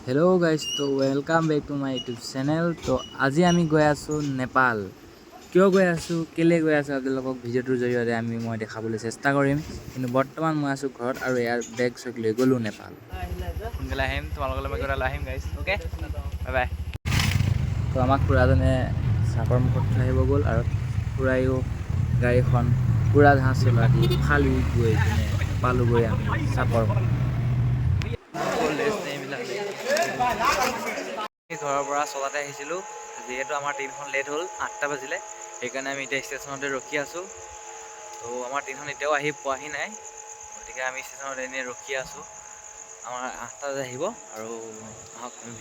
Hello guys, तो welcome back to my YouTube channel. तो আজি আমি গৈ আছোঁ নেপাল। কিয় গৈ আছোঁ, কেলে গৈ আছোঁ আপোনালোকক ভিডিঅ'টোৰ জৰিয়তে মই দেখাবলৈ চেষ্টা কৰিম। কিন্তু বৰ্তমান মই আছোঁ ঘৰত আৰু ইয়াৰ বেগ চেগ লৈ গ'লোঁ নেপাল। সোনকালে আহিম, তোমালোকৰ লগত গৈ আহিম গাইছ। Okay, bye bye. তো আমাক খুৰাজনে চাপৰ মুখত থৈ আহিব গ'ল আৰু খুৰায়ো গাড়ীখন উৰাজাহাজ চলোৱা দি ফালি গৈ পিনে পালোগৈ আমি চাপৰ মুখ। ঘৰৰ পৰা চলাতে আহিছিলোঁ, যিহেতু আমাৰ ট্ৰেইনখন লেট হ'ল, 8টা বাজিলে, সেইকাৰণে আমি এতিয়া ষ্টেচনতে ৰখি আছোঁ। তো আমাৰ ট্ৰেইনখন এতিয়াও আহি পোৱাহি নাই, গতিকে আমি ষ্টেচনত এনেই ৰখি আছোঁ। আমাৰ 8টা বজাত আহিব আৰু আহক আমি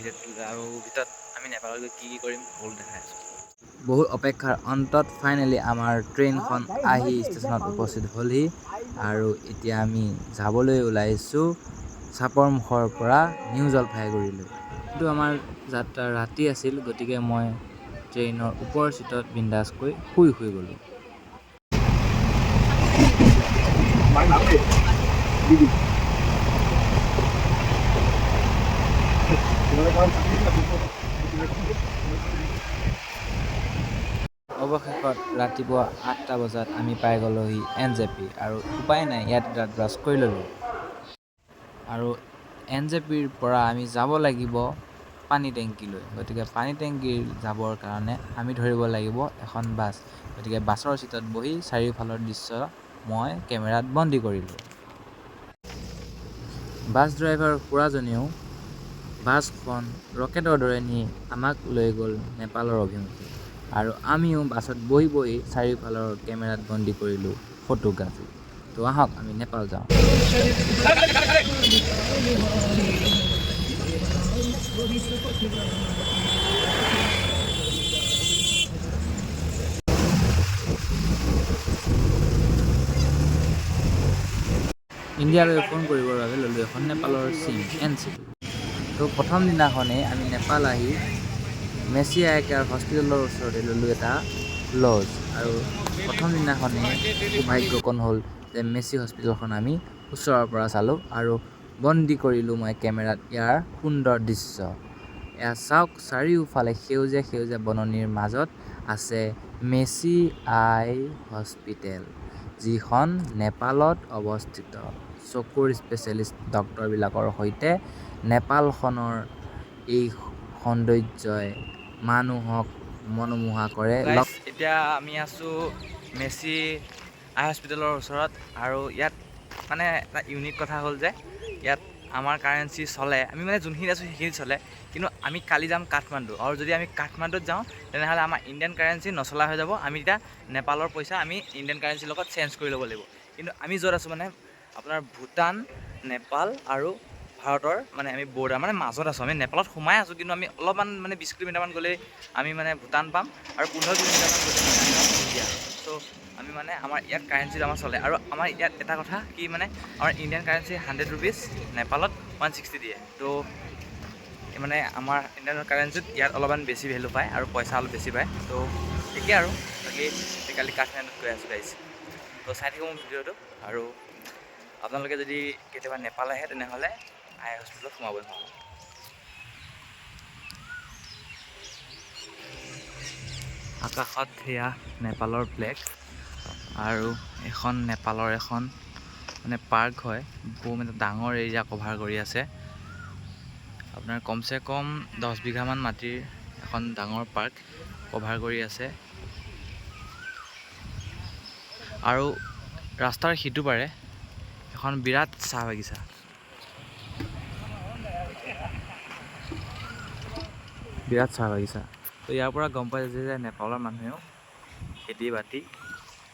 ভিতৰত আমি নেপালত গৈ কি কৰিম সকলো দেখাই আছোঁ। বহুত অপেক্ষাৰ অন্তত ফাইনেলি আমাৰ ট্ৰেইনখন আহি ষ্টেচনত উপস্থিত হ'লহি আৰু এতিয়া আমি যাবলৈ ওলাইছোঁ চাপৰ মুখৰ পৰা নিউ জলপাইগুৰিলৈ। কিন্তু আমাৰ যাত্ৰা ৰাতি আছিল, গতিকে মই ট্ৰেইনৰ ওপৰৰ চিটত বিন্দাছকৈ শুই গ'লোঁ। অৱশেষত ৰাতিপুৱা 8টা বজাত আমি পাই গ'লোহি NJP আৰু উপায় নাই, ইয়াত দাঁত ব্ৰাছ কৰি ল'লোঁ আৰু NJPৰ পৰা আমি যাব লাগিব পানী টেংকিলৈ। গতিকে পানী টেংকিৰ যাবৰ কাৰণে আমি ধৰিব লাগিব এখন বাছ। গতিকে বাছৰ চিটত বহি চাৰিওফালৰ দৃশ্য মই কেমেৰাত বন্দী কৰিলোঁ। বাছ ড্ৰাইভাৰ খুৰাজনেও বাছখন ৰকেটৰ দৰে নি আমাক লৈ গ'ল নেপালৰ অভিমুখে আৰু আমিও বাছত বহি চাৰিওফালৰ কেমেৰাত বন্দী কৰিলোঁ ফটোগ্ৰাফী। তো আহক আমি নেপাল যাওঁ। ইণ্ডিয়ালৈ ফোন কৰিবৰ বাবে ল'লোঁ এখন নেপালৰ চিম NCP। তো প্ৰথম দিনাখনেই আমি নেপাল আহি মেচি আই কেয়াৰ হস্পিটেলৰ ওচৰতে ল'লোঁ এটা লজ আৰু প্ৰথম দিনাখনেই সৌভাগ্যকণ হ'ল যে মেচি হস্পিটেলখন আমি ওচৰৰ পৰা চালোঁ আৰু বন্দী কৰিলোঁ মই কেমেৰাত ইয়াৰ সুন্দৰ দৃশ্য। এয়া চাওক, চাৰিওফালে সেউজীয়া বননিৰ মাজত আছে মেচি আই হস্পিটেল, যিখন নেপালত অৱস্থিত। চকুৰ স্পেচিয়েলিষ্ট ডক্টৰবিলাকৰ সৈতে নেপালখনৰ এই সৌন্দৰ্যই মানুহক মনোমোহা কৰে। এতিয়া আমি আছোঁ মেচি আই হস্পিটেলৰ ওচৰত আৰু ইয়াত মানে এটা ইউনিক কথা হ'ল যে ইয়াত আমাৰ কাৰেঞ্চি চলে, আমি মানে যোনখিনি আছোঁ সেইখিনি চলে, কিন্তু আমি কালি যাম কাঠমাণ্ডু আৰু যদি আমি কাঠমাণ্ডুত যাওঁ তেনেহ'লে আমাৰ ইণ্ডিয়ান কাৰেঞ্চি নচলা হৈ যাব। আমি এতিয়া নেপালৰ পইচা আমি ইণ্ডিয়ান কাৰেঞ্চিৰ লগত চেঞ্জ কৰি ল'ব লাগিব। কিন্তু আমি য'ত আছোঁ মানে আপোনাৰ ভূটান, নেপাল আৰু ভাৰতৰ মানে আমি বৰ্ডাৰ মানে মাজত আছোঁ। আমি নেপালত সোমাই আছোঁ, কিন্তু আমি অলপমান মানে 20 কিলোমিটাৰমান গ'লেই আমি মানে ভূটান পাম আৰু 15 কিলোমিটাৰমান গ'লে ইণ্ডিয়া। ত' আমি মানে আমাৰ ইয়াত কাৰেঞ্চিত আমাৰ চলে আৰু আমাৰ ইয়াত এটা কথা কি মানে আমাৰ ইণ্ডিয়ান কাৰেঞ্চি 100 ৰুপিজ, নেপালত 160 দিয়ে। ত' মানে আমাৰ ইণ্ডিয়ান কাৰেঞ্চিত ইয়াত অলপমান বেছি ভেলু পায় আৰু পইচা অলপ বেছি পায়। ত' ঠিকেই আৰু বাকী কালি কাঠমাণ্ডুত গৈ আছোঁ গাইছ। ত' চাই থাকোঁ মোৰ ভিডিঅ'টো আৰু আপোনালোকে যদি কেতিয়াবা নেপাল আহে তেনেহ'লে আই হস্পিটেলত সোমাবই পাব। আকাশত সেয়া নেপালৰ ফ্লেগ আৰু এখন নেপালৰ এখন মানে পাৰ্ক হয়, বহুত ডাঙৰ এৰিয়া কভাৰ কৰি আছে। আপোনাৰ কমচে কম 10 বিঘামান মাটিৰ এখন ডাঙৰ পাৰ্ক কভাৰ কৰি আছে আৰু ৰাস্তাৰ সিটো পাৰে এখন বিৰাট চাহ বাগিচা। তো ইয়াৰ পৰা গম পাই যে নেপালৰ মানুহেও খেতি বাতি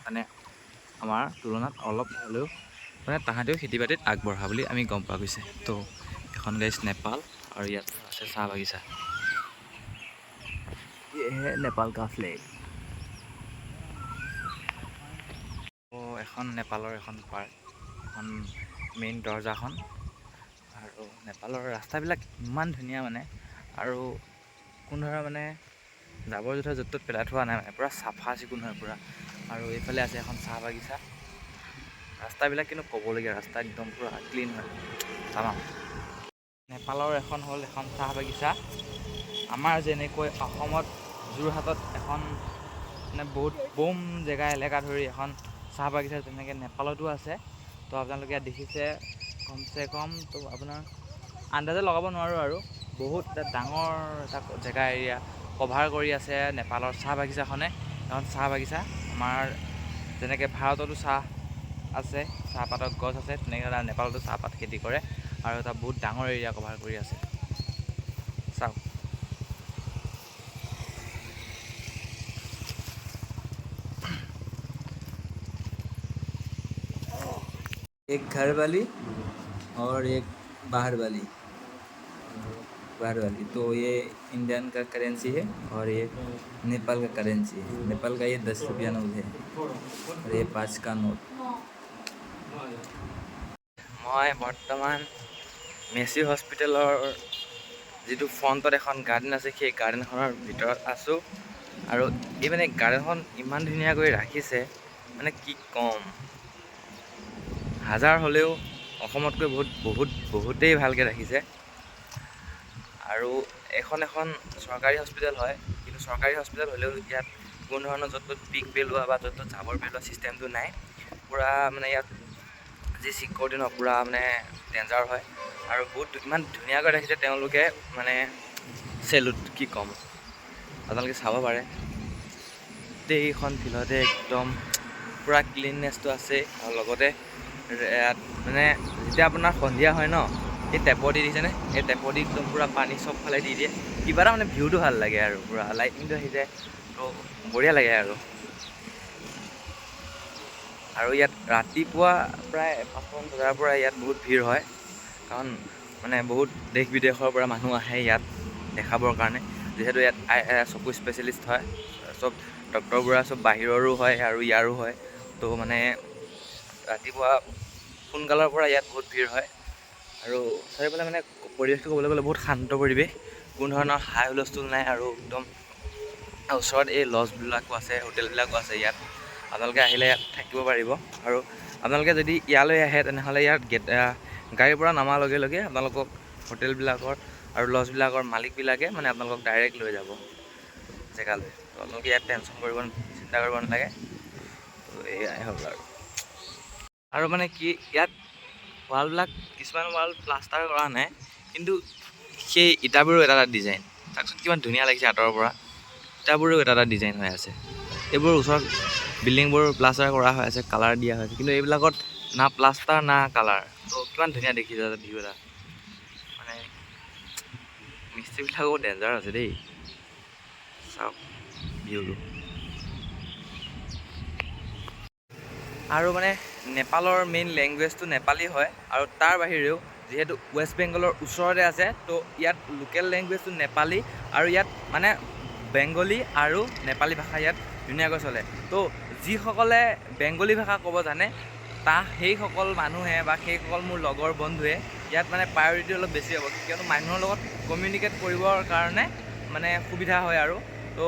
মানে আমাৰ তুলনাত অলপ হ'লেও মানে তাহাঁতেও খেতি বাতিত আগবঢ়া বুলি আমি গম পোৱা গৈছে। তো এখন গাইছ নেপাল আৰু ইয়াত আছে চাহ বাগিচা। এহে নেপাল কা ফ্লেগ। এখন নেপালৰ এখন পাৰ্ক, এখন মেইন দৰ্জাখন আৰু নেপালৰ ৰাস্তাবিলাক ইমান ধুনীয়া মানে আৰু কোনো ধৰণৰ মানে জাবৰ জোথৰ য'ত ত'ত পেলাই থোৱা নাই, মানে পূৰা চাফা চিকুণ হয় পূৰা। আৰু এইফালে আছে এখন চাহ বাগিচা। ৰাস্তাবিলাক কিন্তু ক'বলগীয়া, ৰাস্তা একদম পূৰা ক্লিন হয়। চাওঁ নেপালৰ এখন হ'ল এখন চাহ বাগিচা। আমাৰ যেনেকৈ অসমত যোৰহাটত এখন মানে বহুত বম জেগা এলেকা ধৰি এখন চাহ বাগিচা, তেনেকৈ নেপালতো আছে। তো আপোনালোকে ইয়াত দেখিছে কমচে কম তো আপোনাৰ আন্দাজে লগাব নোৱাৰোঁ আৰু বহুত এটা ডাঙৰ এটা জেগা এৰিয়া কভাৰ কৰি আছে নেপালৰ চাহ বাগিচাখনে। এখন চাহ বাগিচা আমাৰ যেনেকৈ ভাৰততো চাহ আছে, চাহপাতৰ গছ আছে, তেনেকৈ নেপালতো চাহপাত খেতি কৰে আৰু এটা বহুত ডাঙৰ এৰিয়া কভাৰ কৰি আছে। চাওক एक घर वाली और एक बाहर वाली तो ये इंडियन का करेंसी है और ये नेपाल का करेंसी है। नेपाल का ये 10 रुपया नोट है और ये 5 का नोट। मैं बर्तमान मेसी हस्पिटेলৰ যিটো ফ্ৰণ্টত এখন গাৰ্ডেন আছে, সেই গাৰ্ডেনখনৰ ভিতৰত আছোঁ। আৰু এই মানে গাৰ্ডেনখন ইমান ধুনীয়াকৈ ৰাখিছে, মানে কি ক'ম, হাজাৰ হ'লেও অসমতকৈ বহুতেই ভালকৈ ৰাখিছে। আৰু এখন চৰকাৰী হস্পিটেল হয়, কিন্তু চৰকাৰী হস্পিটেল হ'লেও ইয়াত কোনো ধৰণৰ য'ত ত'ত পিক পেলোৱা বা য'ত ত'ত জাবৰ পেলোৱা ছিষ্টেমটো নাই। পূৰা মানে ইয়াত যি চিকিউৰিটি নহয়, পূৰা মানে ডেঞ্জাৰ হয়। আৰু বহুত ইমান ধুনীয়াকৈ ৰাখিছে তেওঁলোকে, মানে চেলুট, কি ক'ম। আপোনালোকে চাব পাৰে গোটেইখন ফিল্ডতে একদম পূৰা ক্লিননেছটো আছে। আৰু লগতে ইয়াত মানে যেতিয়া আপোনাৰ সন্ধিয়া হয় ন, এই টেপৰ দি দিছেনে, এই টেপৰ দি একদম পূৰা পানী চবফালে দি দিয়ে। কিবা এটা মানে ভিউটো ভাল লাগে আৰু পূৰা লাইটিংটো আহি যায়, তো বঢ়িয়া লাগে আৰু ইয়াত ৰাতিপুৱা প্ৰায় 5মান বজাৰ পৰা ইয়াত বহুত ভিৰ হয়, কাৰণ মানে বহুত দেশ বিদেশৰ পৰা মানুহ আহে ইয়াত দেখাবৰ কাৰণে। যিহেতু ইয়াত চকু স্পেচিয়েলিষ্ট হয়, চব ডক্টৰবোৰ চব বাহিৰৰো হয় আৰু ইয়াৰো হয়। তো মানে ৰাতিপুৱা সোনকালৰ পৰা ইয়াত বহুত ভিৰ হয়। আৰু চাৰিওফালে মানে পৰিৱেশটো ক'বলৈ গ'লে বহুত শান্ত পৰিৱেশ, কোনো ধৰণৰ হাই হুলস্থুল নাই। আৰু একদম ওচৰত এই লজবিলাকো আছে, হোটেলবিলাকো আছে। ইয়াত আপোনালোকে আহিলে ইয়াত থাকিব পাৰিব। আৰু আপোনালোকে যদি ইয়ালৈ আহে তেনেহ'লে ইয়াত গাড়ীৰ পৰা নমাৰ লগে লগে আপোনালোকক হোটেলবিলাকৰ আৰু লজবিলাকৰ মালিকবিলাকে মানে আপোনালোকক ডাইৰেক্ট লৈ যাব জেগালৈ। তো আপোনালোকে ইয়াত চিন্তা কৰিব নালাগে। তো এয়াই হ'ল আৰু মানে কি, ইয়াত ৱালবিলাক কিছুমান ৱাল প্লাষ্টাৰ কৰা নাই, কিন্তু সেই ইটাবোৰো এটা ডিজাইন। চাওকচোন কিমান ধুনীয়া লাগিছে আঁতৰৰ পৰা, ইটাবোৰো এটা ডিজাইন হৈ আছে। এইবোৰ ওচৰত বিল্ডিংবোৰ প্লাষ্টাৰ কৰা হৈ আছে, কালাৰ দিয়া হৈছে, কিন্তু এইবিলাকত না প্লাষ্টাৰ না কালাৰ। তো কিমান ধুনীয়া দেখিছে ভিউ এটা, মানে মিস্ত্ৰীবিলাকো ডেঞ্জাৰ আছে দেই। চাওক ভিউটো। আৰু মানে নেপালৰ মেইন লেংগুৱেজটো নেপালী হয়। আৰু তাৰ বাহিৰেও যিহেতু ৱেষ্ট বেংগলৰ ওচৰতে আছে, তো ইয়াত লোকেল লেংগুৱেজটো নেপালী, আৰু ইয়াত মানে বেংগলী আৰু নেপালী ভাষা ইয়াত ধুনীয়াকৈ চলে। তো যিসকলে বেংগলী ভাষা ক'ব জানে, সেইসকল মানুহে বা সেইসকল মোৰ লগৰ বন্ধুৱে ইয়াত মানে প্ৰায়ৰিটি অলপ বেছি হ'ব, কিয়নো মানুহৰ লগত কমিউনিকেট কৰিবৰ কাৰণে মানে সুবিধা হয়। আৰু তো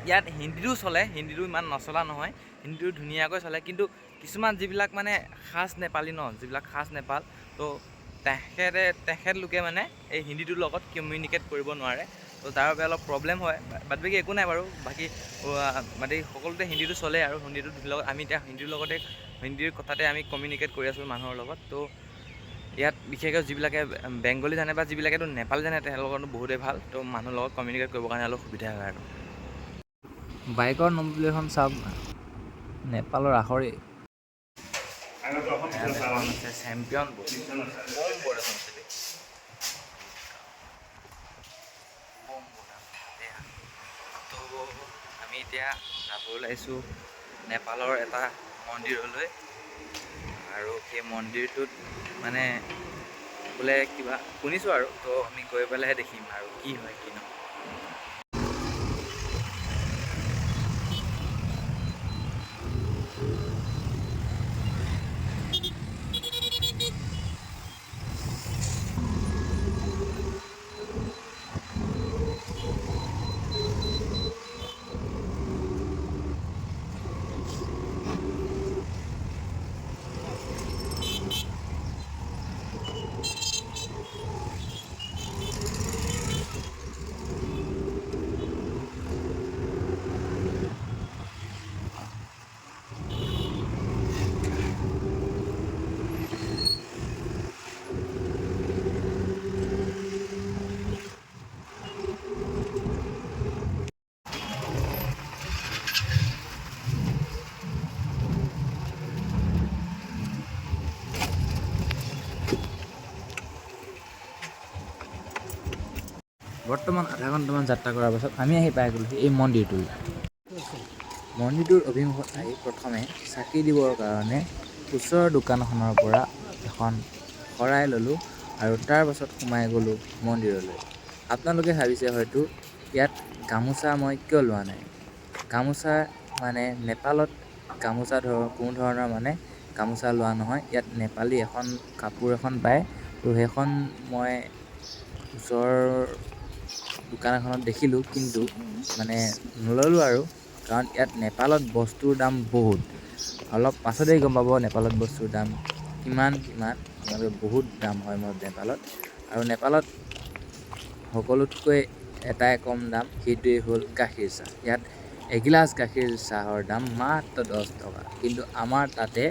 ইয়াত হিন্দীটো চলে, হিন্দীটো ইমান নচলা নহয়, হিন্দীটো ধুনীয়াকৈ চলে। কিন্তু কিছুমান যিবিলাক মানে খাচ নেপালী যিবিলাক খাচ নেপাল, তো তেখেতলোকে মানে এই হিন্দীটোৰ লগত কমিউনিকেট কৰিব নোৱাৰে। তো তাৰ বাবে অলপ প্ৰব্লেম হয়। বাকী একো নাই বাৰু, বাকী সকলোতে হিন্দীটো চলে। আৰু হিন্দীটোৰ লগত আমি এতিয়া হিন্দীৰ কথাতে আমি কমিউনিকেট কৰি আছোঁ মানুহৰ লগত। তো ইয়াত বিশেষকৈ যিবিলাকে বেংগলী জানে বা যিবিলাকেতো নেপালী জানে, তেওঁলোকৰতো বহুতেই ভাল। তো মানুহৰ লগত কমিউনিকেট কৰিবৰ কাৰণে অলপ সুবিধা হয়। আৰু বাইকৰ নম্বৰ প্লেটখন চাওক, নেপালৰ আখৰে আছে চেম্পিয়ন বোৰ্ড আছে। তো আমি এতিয়া যাব ওলাইছোঁ নেপালৰ এটা মন্দিৰলৈ। আৰু সেই মন্দিৰটোত মানে বোলে কিবা শুনিছোঁ আৰু, তো আমি গৈ পেলাইহে দেখিম আৰু কি হয় কি নহয়। বৰ্তমান আধা ঘণ্টামান যাত্ৰা কৰাৰ পাছত আমি আহি পাই গ'লোহি এই মন্দিৰটোলৈ। মন্দিৰটোৰ অভিমুখত আহি প্ৰথমে চাকি দিবৰ কাৰণে ওচৰৰ দোকানখনৰ পৰা এখন শৰাই ল'লোঁ আৰু তাৰ পাছত সোমাই গ'লোঁ মন্দিৰলৈ। আপোনালোকে ভাবিছে হয়তো ইয়াত গামোচা মই কিয় লোৱা নাই। গামোচা মানে নেপালত গামোচা কোনো ধৰণৰ মানে গামোচা লোৱা নহয়। ইয়াত নেপালী এখন কাপোৰ এখন পায়, তো সেইখন মই ওচৰৰ দোকান এখনত দেখিলোঁ, কিন্তু মানে নল'লোঁ আৰু, কাৰণ ইয়াত নেপালত বস্তুৰ দাম বহুত। অলপ পাছতেই গম পাব নেপালত বস্তুৰ দাম কিমান আপোনালোকে বহুত দাম হয় নেপালত। আৰু নেপালত সকলোতকৈ এটাই কম দাম, সেইটোৱেই হ'ল গাখীৰ চাহ। ইয়াত এগিলাচ গাখীৰ চাহৰ দাম মাত্ৰ 10 টকা, কিন্তু আমাৰ তাতে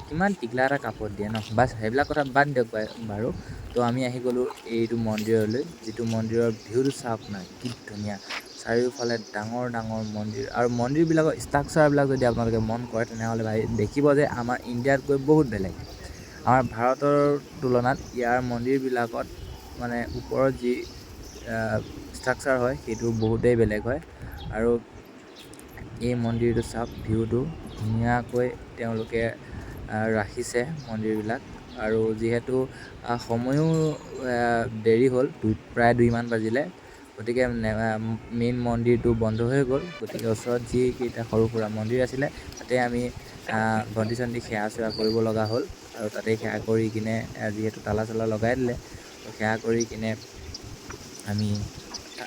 কিমান টিকলা এটা কাপত দিয়ে ন। বাছ সেইবিলাক কথা বাদ দিয়ক বাৰু। তো আমি আহি গ'লোঁ এইটো মন্দিৰলৈ, যিটো মন্দিৰৰ ভিউটো চাওক না, কি ধুনীয়া। চাৰিওফালে ডাঙৰ ডাঙৰ মন্দিৰ, আৰু মন্দিৰবিলাকৰ ষ্ট্ৰাকচাৰবিলাক যদি আপোনালোকে মন কৰে তেনেহ'লে দেখিব যে আমাৰ ইণ্ডিয়াতকৈ বহুত বেলেগ। আমাৰ ভাৰতৰ তুলনাত ইয়াৰ মন্দিৰবিলাকত মানে ওপৰত যি ষ্ট্ৰাকচাৰ হয় সেইটো বহুতেই বেলেগ হয়। আৰু এই মন্দিৰটো চাওক, ভিউটো ধুনীয়াকৈ তেওঁলোকে ৰাখিছে মন্দিৰবিলাক। আৰু যিহেতু সময়ো দেৰি হ'ল, প্ৰায় 2মান বাজিলে, গতিকে মেইন মন্দিৰটো বন্ধ হৈ গ'ল। গতিকে ওচৰত যিকেইটা সৰু সুৰা মন্দিৰ আছিলে তাতে আমি বন্তি চন্তি সেৱা চেৱা কৰিব লগা হ'ল। আৰু তাতে সেৱা কৰি কিনে, যিহেতু তালা চালা লগাই দিলে, তো সেৱা কৰি কিনে আমি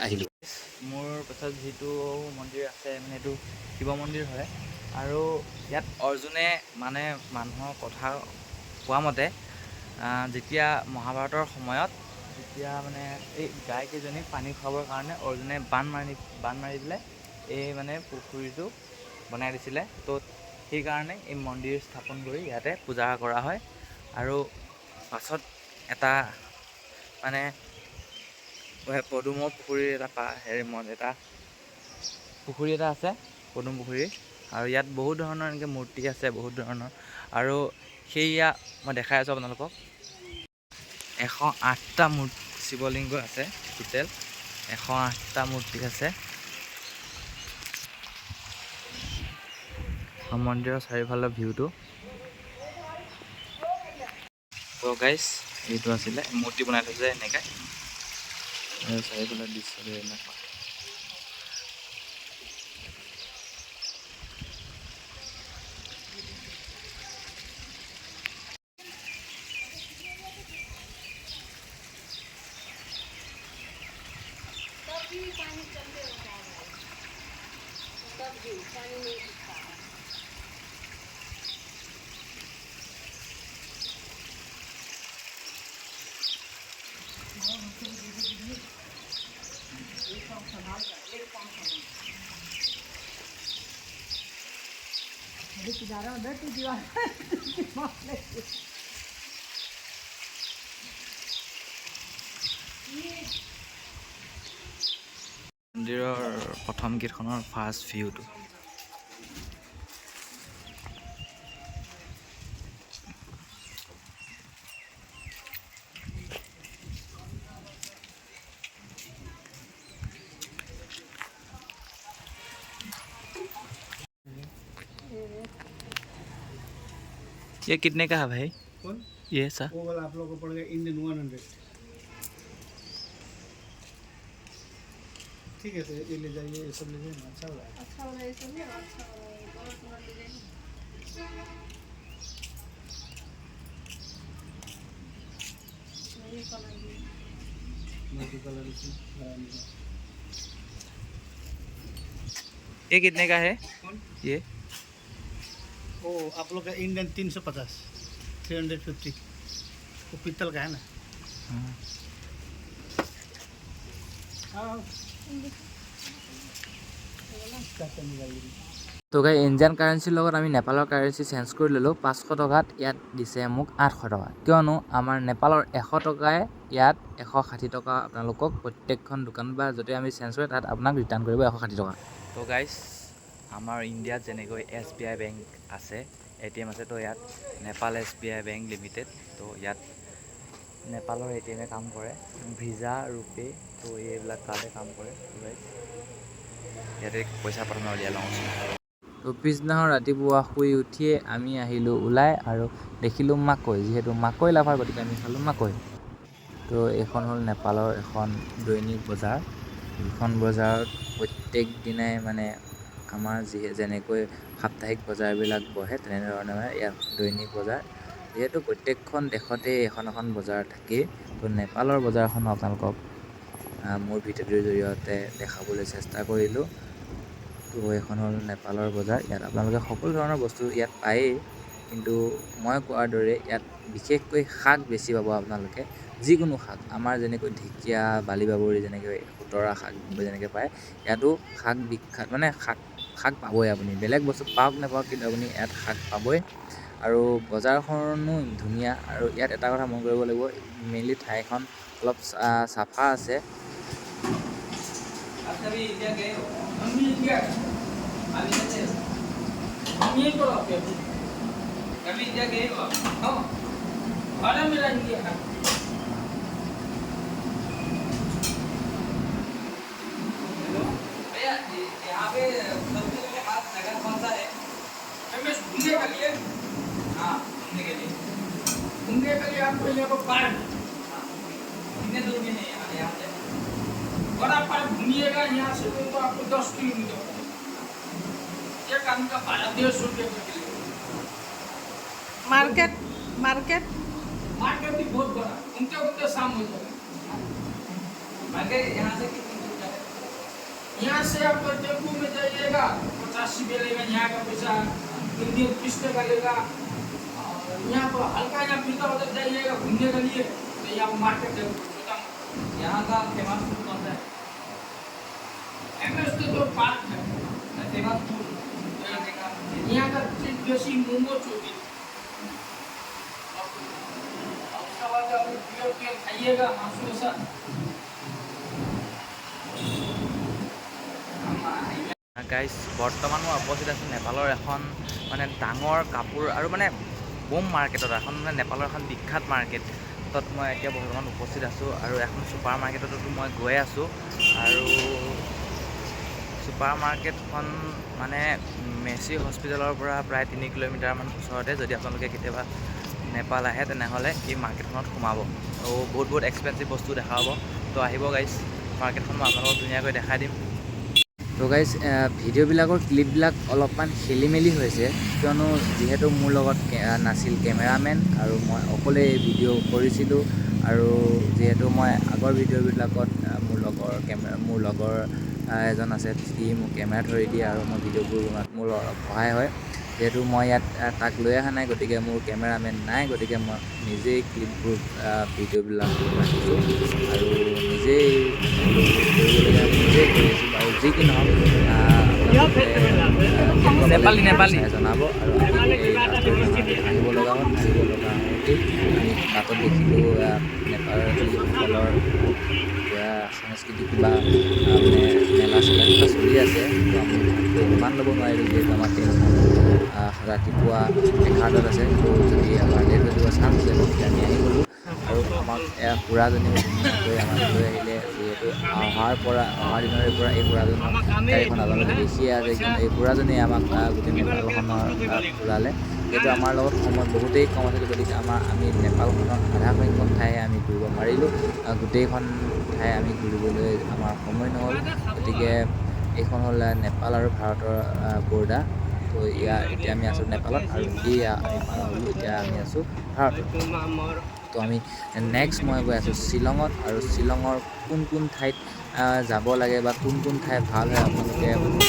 আহিলোঁ। মোৰ পাছত যিটো মন্দিৰ আছে মানে এইটো শিৱ মন্দিৰ হয়। আৰু ইয়াত অৰ্জুনে মানে মানুহৰ কথা কোৱা মতে যেতিয়া মহাভাৰতৰ সময়ত যেতিয়া মানে এই গাইকেইজনীক পানী খুৱাবৰ কাৰণে অৰ্জুনে বান মাৰি পেলাই এই মানে পুখুৰীটো বনাই দিছিলে। তো সেইকাৰণে এই মন্দিৰ স্থাপন কৰি ইয়াতে পূজা কৰা হয়। আৰু পাছত এটা মানে পদুমৰ পুখুৰীৰ এটা পুখুৰী এটা আছে, পদুম পুখুৰী। আৰু ইয়াত বহুত ধৰণৰ এনেকৈ মূৰ্তি আছে, বহুত ধৰণৰ। আৰু সেয়া মই দেখাই আছোঁ আপোনালোকক। 108টা শিৱলিংগ আছে, টোটেল 108টা মূৰ্তি আছে। মন্দিৰৰ চাৰিওফালৰ ভিউটো। তো গাইজ, এইটো আছিলে মূৰ্তি বনাই থৈছে এনেকৈ, চাৰিওফালৰ দৃশ্যটো এনেকুৱা। মন্দিৰৰ প্ৰথম গেটখনৰ ফাৰ্ষ্ট ভিউটো। ये कितने का है भाई? कौन? ये सर वो वाला आप लोगों को पड़ेगा इंडियन 100। ठीक है, तो ये ले जाइए, ये सब ले जाइए, अच्छा वाला है। अच्छा वाला ये सब है, अच्छा वाला है, बहुत सुंदर डिजाइन है। ये कलर भी मल्टी कलर इसमें। ये कितने का है? कौन? ये ओ आप लोग का इंडियन 350, 350। वो पीतल का है ना। তো গাই ইণ্ডিয়ান কাৰেঞ্চিৰ লগত আমি নেপালৰ কাৰেঞ্চি চেঞ্জ কৰি ল'লোঁ। 500 টকাত ইয়াত দিছে মোক 800 টকা, কিয়নো আমাৰ নেপালৰ 100 টকাই ইয়াত 160 টকা আপোনালোকক প্ৰত্যেকখন দোকান বা য'তে আমি চেঞ্জ কৰি তাত আপোনাক ৰিটাৰ্ণ কৰিব 160 টকা। তো গাইজ, আমাৰ ইণ্ডিয়াত যেনেকৈ SBI বেংক আছে, ATM আছে, তো ইয়াত নেপাল SBI বেংক লিমিটেড। তো ইয়াত নেপালৰ ATM কাম কৰে, ভিজা ৰুপে তো এইবিলাক কাৰ্ডে কাম কৰে। ইয়াতে পইচা প্ৰথমে উলিয়াই লওঁ। তো পিছদিনাখন ৰাতিপুৱা শুই উঠিয়ে আমি আহিলোঁ ওলাই আৰু দেখিলোঁ মাকৈ, যিহেতু মাকৈ লাভাৰ গতিকে আমি খালোঁ মাকৈ। তো এইখন হ'ল নেপালৰ এখন দৈনিক বজাৰ। এইখন বজাৰত প্ৰত্যেক দিনাই মানে আমাৰ যেনেকৈ সাপ্তাহিক বজাৰবিলাক বহে তেনেধৰণে ইয়াত দৈনিক বজাৰ। যিহেতু প্ৰত্যেকখন দেশতে এখন এখন বজাৰ থাকেই, তো নেপালৰ বজাৰখন আপোনালোকক মোৰ ভিডিঅ'টোৰ জৰিয়তে দেখাবলৈ চেষ্টা কৰিলোঁ। তো এইখন হ'ল নেপালৰ বজাৰ। ইয়াত আপোনালোকে সকলো ধৰণৰ বস্তু ইয়াত পায়েই, কিন্তু মই কোৱাৰ দৰে ইয়াত বিশেষকৈ শাক বেছি পাব আপোনালোকে। যিকোনো শাক, আমাৰ যেনেকৈ ঢেকীয়া, বালি বাবৰি যেনেকৈ খুতৰা শাক যেনেকৈ পায়, ইয়াতো শাক বিখ্যাত, মানে শাক পাবই আপুনি। বেলেগ বস্তু পাওক নাপাওক, কিন্তু আপুনি ইয়াত শাক পাবই। আৰু বজাৰখনো ধুনীয়া, আৰু ইয়াত এটা কথা মন কৰিব লাগিব, মেইনলি ঠাইখন অলপ চাফা আছে। यहाँ पे सबसे पहले खास नगर कौन सा है? घूमने के लिए। हाँ, घूमने के लिए। घूमने के लिए आपको यहाँ पर पार्क। हाँ, कितने दूर में है यहाँ से? और आप पार्क घूमिएगा यहाँ से तो आपको 10 किलोमीटर। एक आदमी का भाड़ा 150 रुपये का किलो। मार्केट मार्केट मार्केट भी बहुत बड़ा, घूमते घूमते शाम हो जाएगा। मार्केट यहाँ से कितनी दूर है? यहाँ से आप टेम्पू में जाइएगा 50 रुपये लेगा, यहाँ का पैसा इंडियन 30 टका लेगा। यहाँ पर हल्का यहाँ फिरता उधर जाइएगा घूमने के लिए, तो यहाँ मार्केट है छोटा। यहाँ का फेमस फूड कौन सा है? फेमस तो पार्क है, फेमस फूड यहाँ का देसी मोमो चोटी। उसका बाद आप खाइएगा मासू के साथ। গাইজ, বৰ্তমান মই উপস্থিত আছোঁ নেপালৰ এখন মানে ডাঙৰ কাপোৰ আৰু মানে বুম মাৰ্কেটত, এখন মানে নেপালৰ এখন বিখ্যাত মাৰ্কেট। তাত মই এতিয়া বৰ্তমান উপস্থিত আছোঁ, আৰু এখন ছুপাৰ মাৰ্কেটতো মই গৈ আছোঁ। আৰু ছুপাৰ মাৰ্কেটখন মানে মেচি হস্পিটেলৰ পৰা প্ৰায় 3 কিলোমিটাৰমান ওচৰতে। যদি আপোনালোকে কেতিয়াবা নেপাল আহে তেনেহ'লে এই মাৰ্কেটখনত সোমাব, আৰু বহুত এক্সপেঞ্চিভ বস্তু দেখা পাব। তো আহিব গাইজ, মাৰ্কেটখন মই আপোনালোকক ধুনীয়াকৈ দেখাই দিম। তো গাইজ, ভিডিঅ'বিলাকৰ ক্লিপবিলাক অলপমান খেলি মেলি হৈছে, কিয়নো যিহেতু মোৰ লগত নাছিল কেমেৰামেন, আৰু মই অকলে ভিডিঅ' কৰিছিলোঁ। আৰু যিহেতু মই আগৰ ভিডিঅ'বিলাকত মোৰ লগৰ এজন আছে, সি মোক কেমেৰা ধৰি দিয়ে আৰু মই ভিডিঅ'বোৰ বনোৱাত মোৰ অলপ সহায় হয়। যিহেতু মই ইয়াত তাক লৈ অহা নাই, গতিকে মোৰ কেমেৰামেন নাই, গতিকে মই নিজেই ক্লিপবোৰ ভিডিঅ'বিলাক ৰাখিছোঁ আৰু নিজেই কৰিবলগীয়া নিজেই কৰিছোঁ। আৰু যি কি নহওক নেপালী জনাব। আৰু আহিব লগা হওঁতেই আমি তাতো দেখিলোঁ নেপালীসকলৰ সাংস্কৃতিক কিবা মানে মেলা চেলা কিবা চলি আছে। তো আমি ইমান ল'ব নোৱাৰিলোঁ, যিহেতু আমাৰ ট্ৰেইনখন ৰাতিপুৱা 11টাত আছে। তো যদি আমাৰ লেট হৈ যোৱা চান্স আছে, গতিকে আমি আহি গ'লোঁ। আৰু আমাক খুৰাজনীও ধুনীয়াকৈ আমাক লৈ আহিলে, যিহেতু অহাৰ দিনৰে পৰা এই খুৰাজনৰ গাড়ীখন আপোনালোকে দেখিয়ে আছে। কিন্তু এই খুৰাজনীয়ে আমাক গোটেই নেপালখনৰ ঘূৰালে। যিহেতু আমাৰ লগত সময় বহুতেই কম আছিল, গতিকে আমি নেপালখনৰ আধা সংখ্যক ঠাইহে আমি ঘূৰিব পাৰিলোঁ। গোটেইখন ঠাই আমি ঘূৰিবলৈ আমাৰ সময় নহ'ল। গতিকে এইখন হ'ল নেপাল আৰু ভাৰতৰ বৰ্ডাৰ। তো এতিয়া আমি আছোঁ নেপালত, আৰু আমি পাৰ হ'লোঁ, এতিয়া আমি আছোঁ ভাৰতত। তো আমি নেক্সট মই গৈ আছোঁ শ্বিলঙত, আৰু শ্বিলঙৰ কোন ঠাইত যাব লাগে বা কোন ঠাই ভাল হয় আপোনালোকে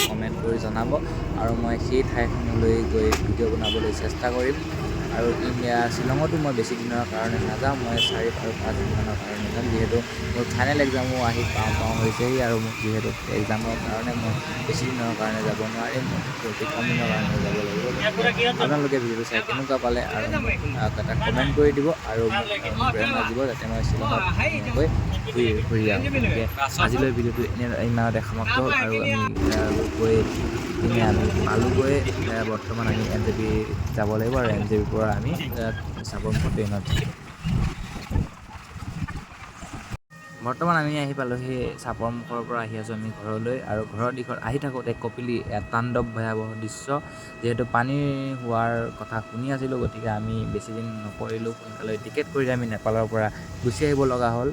কমেণ্ট কৰি জনাব, আৰু মই সেই ঠাইখনলৈ গৈ ভিডিঅ' বনাবলৈ চেষ্টা কৰিম। আৰু শ্বিলঙতো মই বেছি দিনৰ কাৰণে নাযাওঁ, মই 4 আৰু 5 দিনমানৰ কাৰণে যাম। যিহেতু মোৰ ফাইনেল এক্সামো আহি পাওঁ হৈছেহি, আৰু মোক যিহেতু এক্সামৰ কাৰণে মই বেছি দিনৰ কাৰণে যাব নোৱাৰিম, অতি কম দিনৰ কাৰণে যাব লাগিব। আপোনালোকে ভিডিঅ'টো চাই কেনেকুৱা পালে আৰু এটা কমেণ্ট কৰি দিব, আৰু প্ৰেৰণা দিব, যাতে মই শ্বিলঙত ধুনীয়াকৈ ঘূৰি যাওঁ। গতিকে আজিলৈ ভিডিঅ'টো ইমানতে সমাপ্ত হ'ল, আৰু আমি পালোগৈ। বৰ্তমান আমি NJP যাব লাগিব, আৰু NJPৰ পৰা আমি চাবনপুৰ ট্ৰেইনত যাম। বৰ্তমান আমি আহি পালোহি চাপৰ মুখৰ পৰা আহি আছোঁ আমি ঘৰলৈ আৰু ঘৰৰ দিশত আহি থাকোঁতে কপিলি তাণ্ডৱ ভয়াৱহ দৃশ্য যিহেতু পানী হোৱাৰ কথা শুনি আছিলোঁ গতিকে আমি বেছিদিন নকৰিলোঁ সোনকালে টিকেট কৰি আমি নেপালৰ পৰা গুচি আহিব লগা হ'ল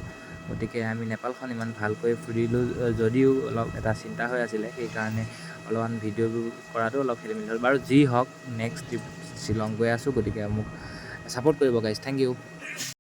গতিকে আমি নেপালখন ইমান ভালকৈ ফুৰিলোঁ যদিও অলপ এটা চিন্তা হৈ আছিলে সেইকাৰণে অলপমান ভিডিঅ' কৰাটো অলপ খেলি মেলি হ'ল বাৰু যি হওক নেক্সট ট্ৰিপ শ্বিলং গৈ আছোঁ গতিকে মোক ছাপোৰ্ট কৰিব গাইজ থেংক ইউ